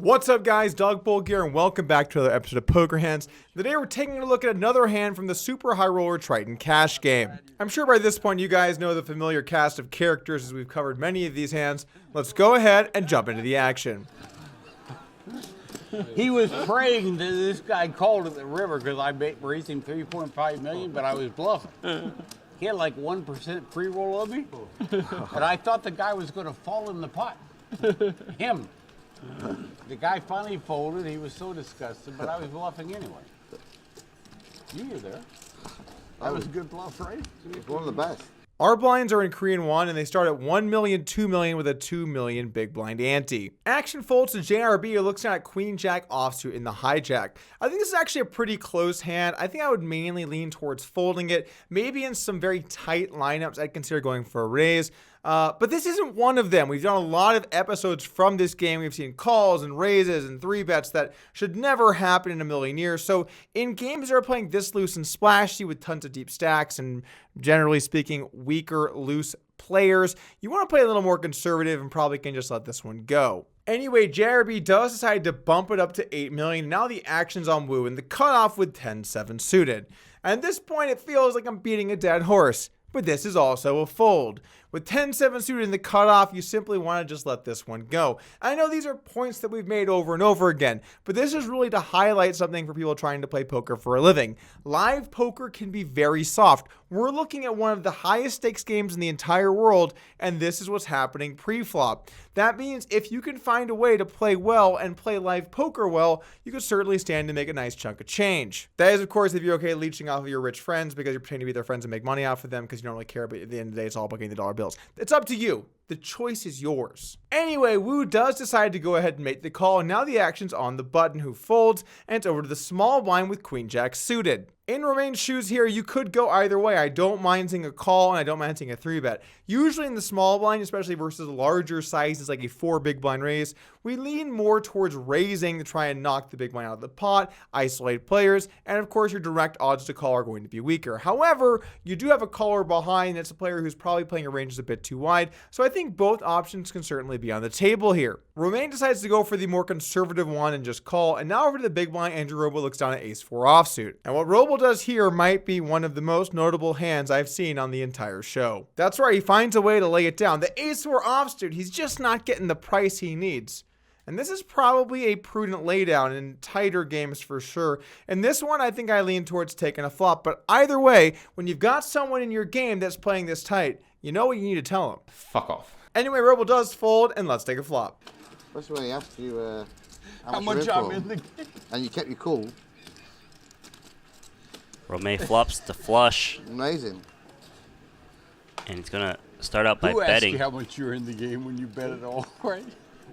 What's up, guys? Doug Bulk here, and welcome back to another episode of Poker Hands. Today we're taking a look at another hand from the Super High Roller Triton cash game. I'm sure by this point you guys know the familiar cast of characters as we've covered many of these hands. Let's go ahead and jump into the action. He was praying that this guy called at the river because I raised him $3.5 million, but I was bluffing. He had like 1% pre-roll of me, and I thought the guy was going to fall in the pot. Him. The guy finally folded. He was so disgusted, but I was bluffing anyway. You were there. That was a good bluff, right? It's one of the best. Our blinds are in Korean won, and they start at 1 million, 2 million with a 2 million big blind ante. Action folds to JRB, who looks at Queen Jack offsuit in the hijack. I think this is actually a pretty close hand. I think I would mainly lean towards folding it. Maybe in some very tight lineups, I'd consider going for a raise. But this isn't one of them. We've done a lot of episodes from this game. We've seen calls and raises and 3-bets that should never happen in a million years. So in games that are playing this loose and splashy with tons of deep stacks and generally speaking weaker loose players, you want to play a little more conservative and probably can just let this one go. Anyway, JRB does decide to bump it up to 8 million. Now the action's on Wu and the cutoff with 10-7 suited. At this point, it feels like I'm beating a dead horse. But this is also a fold. With 10-7 suited in the cutoff, you simply want to just let this one go. I know these are points that we've made over and over again, but this is really to highlight something for people trying to play poker for a living. Live poker can be very soft. We're looking at one of the highest stakes games in the entire world, and this is what's happening pre-flop. That means if you can find a way to play well and play live poker well, you could certainly stand to make a nice chunk of change. That is, of course, if you're okay leeching off of your rich friends because you're pretending to be their friends and make money off of them because you don't really care, but at the end of the day, it's all about getting the dollar bills. It's up to you. The choice is yours. Anyway, Wu does decide to go ahead and make the call, and now the action's on the button, who folds, and it's over to the small blind with Queen Jack suited. In Romain's shoes here, you could go either way. I don't mind seeing a call, and I don't mind seeing a 3-bet. Usually in the small blind, especially versus larger sizes like a 4 big blind raise, we lean more towards raising to try and knock the big blind out of the pot, isolate players, and of course your direct odds to call are going to be weaker. However, you do have a caller behind. It's a player who's probably playing a range that's a bit too wide, so I think both options can certainly be on the table here. Romain decides to go for the more conservative one and just call, and now over to the big blind, Andrew Robo looks down at ace-4 offsuit. And what Robo does here might be one of the most notable hands I've seen on the entire show. That's right, he finds a way to lay it down. The ace-4 offsuit, he's just not getting the price he needs. And this is probably a prudent laydown in tighter games for sure. And this one, I think I lean towards taking a flop. But either way, when you've got someone in your game that's playing this tight, you know what you need to tell them. Fuck off. Anyway, Robo does fold, and let's take a flop. That's when he asked you How much I'm in the game. and you kept your cool. Romain flops to flush, Amazing. and he's going to start out by Who asked betting. you how much you're in the game when you bet it all, right?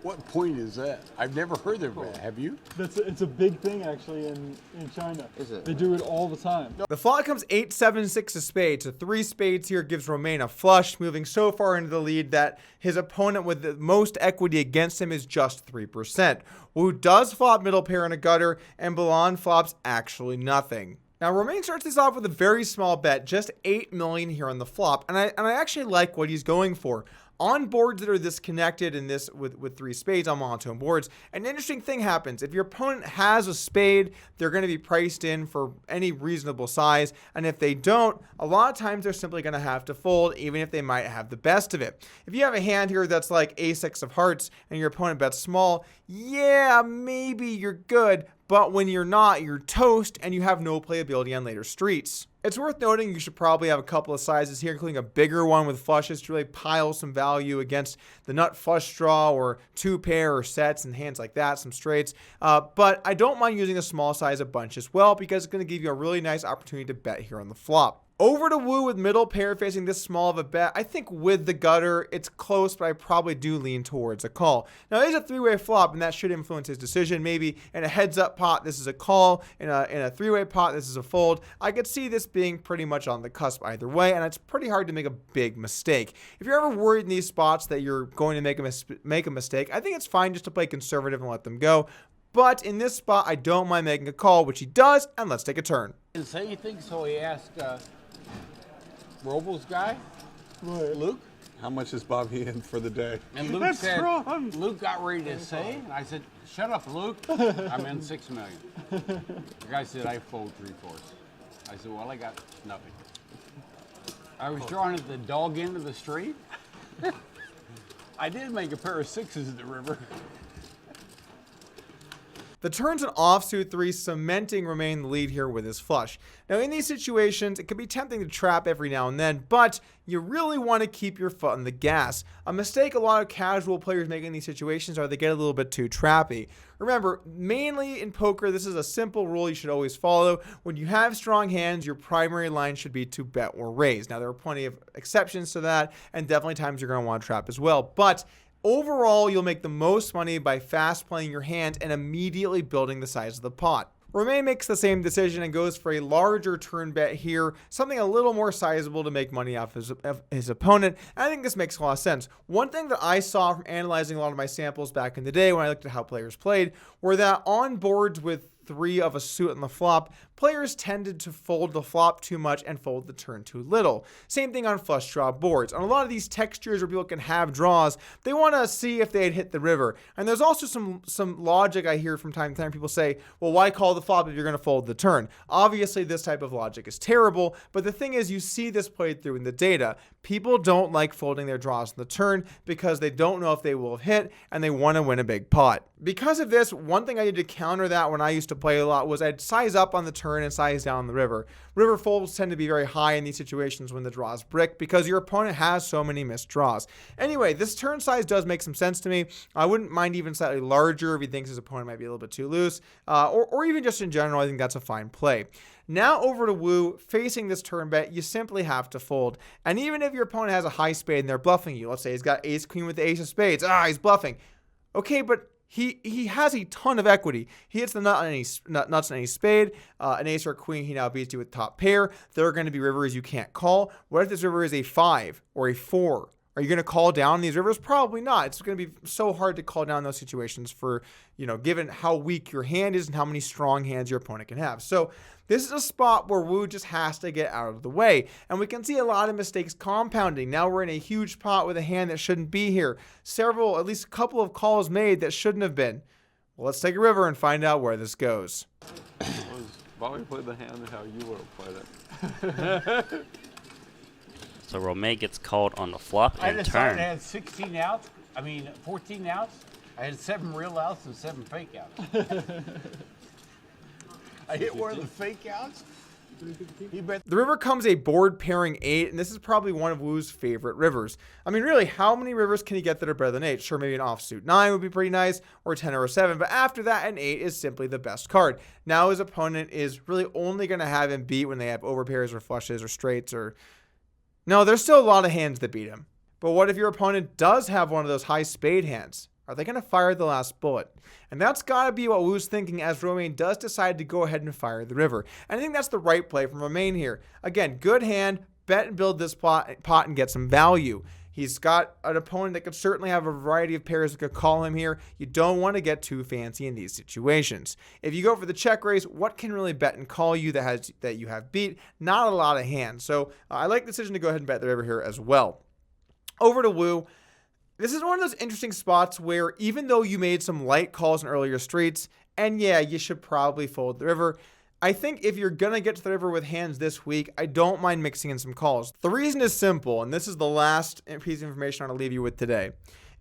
What point is that? I've never heard of that. Have you? It's a big thing actually in China. Is it? They do it all the time. The flop comes 8-7-6 of spades. So 3 spades here gives Romain a flush, moving so far into the lead that his opponent with the most equity against him is just 3%. Wu does flop middle pair in a gutter, and Balan flops actually nothing. Now, Romain starts this off with a very small bet, just 8 million here on the flop, and I actually like what he's going for. On boards that are this connected and this with 3 spades on monotone boards, an interesting thing happens. If your opponent has a spade, they're going to be priced in for any reasonable size. And if they don't, a lot of times they're simply going to have to fold, even if they might have the best of it. If you have a hand here that's like a6 of hearts and your opponent bets small, yeah, maybe you're good. But when you're not, you're toast and you have no playability on later streets. It's worth noting you should probably have a couple of sizes here, including a bigger one with flushes to really pile some value against the nut flush draw or 2 pair or sets and hands like that, some straights. But I don't mind using a small size of bunch as well because it's going to give you a really nice opportunity to bet here on the flop. Over to Wu with middle pair facing this small of a bet. I think with the gutter, it's close, but I probably do lean towards a call. Now, it is a 3-way flop, and that should influence his decision. Maybe in a heads-up pot, this is a call. In a 3-way pot, this is a fold. I could see this being pretty much on the cusp either way, and it's pretty hard to make a big mistake. If you're ever worried in these spots that you're going to make a mistake, I think it's fine just to play conservative and let them go. But in this spot, I don't mind making a call, which he does, and let's take a turn. Didn't say anything, so he asked Robo's guy, Right. Luke, How much is Bobby in for the day? And Luke said, Luke got ready to say, and I said, shut up, Luke. I'm in $6 million. The guy said, I fold 3/4. I said, well, I got nothing. I was drawing at the dog end of the street. I did make a pair of sixes in the river. The turn's an offsuit 3, cementing Romain the lead here with his flush. Now, in these situations, it can be tempting to trap every now and then, but you really want to keep your foot on the gas. A mistake a lot of casual players make in these situations are they get a little bit too trappy. Remember, mainly in poker, this is a simple rule you should always follow. When you have strong hands, your primary line should be to bet or raise. Now, there are plenty of exceptions to that, and definitely times you're going to want to trap as well, but overall, you'll make the most money by fast playing your hand and immediately building the size of the pot. Romain makes the same decision and goes for a larger turn bet here, something a little more sizable to make money off his opponent. And I think this makes a lot of sense. One thing that I saw from analyzing a lot of my samples back in the day when I looked at how players played were that on boards with 3 of a suit on the flop, players tended to fold the flop too much and fold the turn too little. Same thing on flush draw boards. On a lot of these textures where people can have draws, they want to see if they'd hit the river. And there's also some logic I hear from time to time. People say, well, why call the flop if you're going to fold the turn? Obviously, this type of logic is terrible, but the thing is, you see this played through in the data. People don't like folding their draws on the turn because they don't know if they will hit and they want to win a big pot. Because of this, one thing I did to counter that when I used to play a lot was I'd size up on the turn and size down on the river. River folds tend to be very high in these situations when the draws brick because your opponent has so many missed draws. Anyway, this turn size does make some sense to me. I wouldn't mind even slightly larger if he thinks his opponent might be a little bit too loose, or even just in general, I think that's a fine play. Now over to Wu, facing this turn bet, you simply have to fold. And even if your opponent has a high spade and they're bluffing you, let's say he's got ace queen with the ace of spades, he's bluffing. Okay, but he has a ton of equity. He hits the nuts on any spade, an ace or a queen. He now beats you with top pair. There are going to be rivers you can't call. What if this river is a 5 or a 4? Are you going to call down these rivers? Probably not. It's going to be so hard to call down those situations for, given how weak your hand is and how many strong hands your opponent can have. So this is a spot where Wu just has to get out of the way. And we can see a lot of mistakes compounding. Now we're in a huge pot with a hand that shouldn't be here. At least a couple of calls made that shouldn't have been. Well, let's take a river and find out where this goes. Bobby played the hand how you would have played it. So Romain gets called on the flop I and decided turn. I had 14 outs. I had 7 real outs and 7 fake outs. I hit one of the fake outs. He bet. The river comes a board pairing 8, and this is probably one of Wu's favorite rivers. I mean, really, how many rivers can he get that are better than 8? Sure, maybe an offsuit 9 would be pretty nice, or 10 or a 7, but after that, an 8 is simply the best card. Now his opponent is really only going to have him beat when they have overpairs or flushes or straights or... No, there's still a lot of hands that beat him. But what if your opponent does have one of those high spade hands? Are they going to fire the last bullet? And that's got to be what Wu's thinking as Romain does decide to go ahead and fire the river. And I think that's the right play from Romain here. Again, good hand, bet and build this pot and get some value. He's got an opponent that could certainly have a variety of pairs that could call him here. You don't want to get too fancy in these situations. If you go for the check raise, what can really bet and call you that you have beat? Not a lot of hands. So I like the decision to go ahead and bet the river here as well. Over to Wu. This is one of those interesting spots where even though you made some light calls in earlier streets, and yeah, you should probably fold the river, I think if you're going to get to the river with hands this week, I don't mind mixing in some calls. The reason is simple, and this is the last piece of information I want to leave you with today.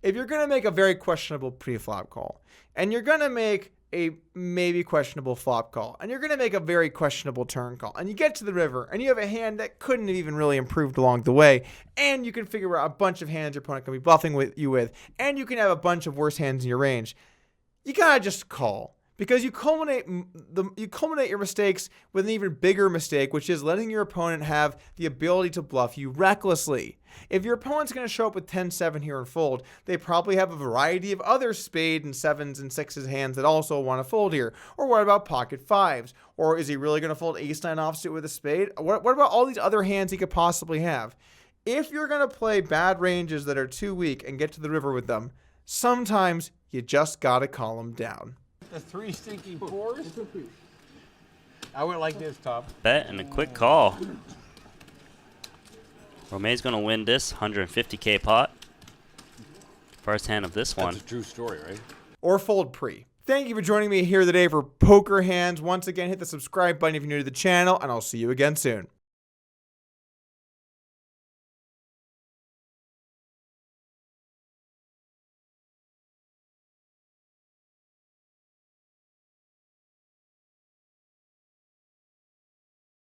If you're going to make a very questionable pre-flop call, and you're going to make a maybe questionable flop call, and you're going to make a very questionable turn call, and you get to the river, and you have a hand that couldn't have even really improved along the way, and you can figure out a bunch of hands your opponent can be bluffing with you with, and you can have a bunch of worse hands in your range, you got to just call. Because you culminate your mistakes with an even bigger mistake, which is letting your opponent have the ability to bluff you recklessly. If your opponent's going to show up with 10-7 here and fold, they probably have a variety of other spade and 7s and 6s hands that also want to fold here. Or what about pocket 5s? Or is he really going to fold ace-9 offsuit with a spade? What about all these other hands he could possibly have? If you're going to play bad ranges that are too weak and get to the river with them, sometimes you just got to call them down. The 3 stinking 4s. I went like this, Tom. Bet and a quick call. Romay's gonna win this 150K pot. First hand of this one. That's a true story, right? Or fold pre. Thank you for joining me here today for Poker Hands. Once again, hit the subscribe button if you're new to the channel, and I'll see you again soon.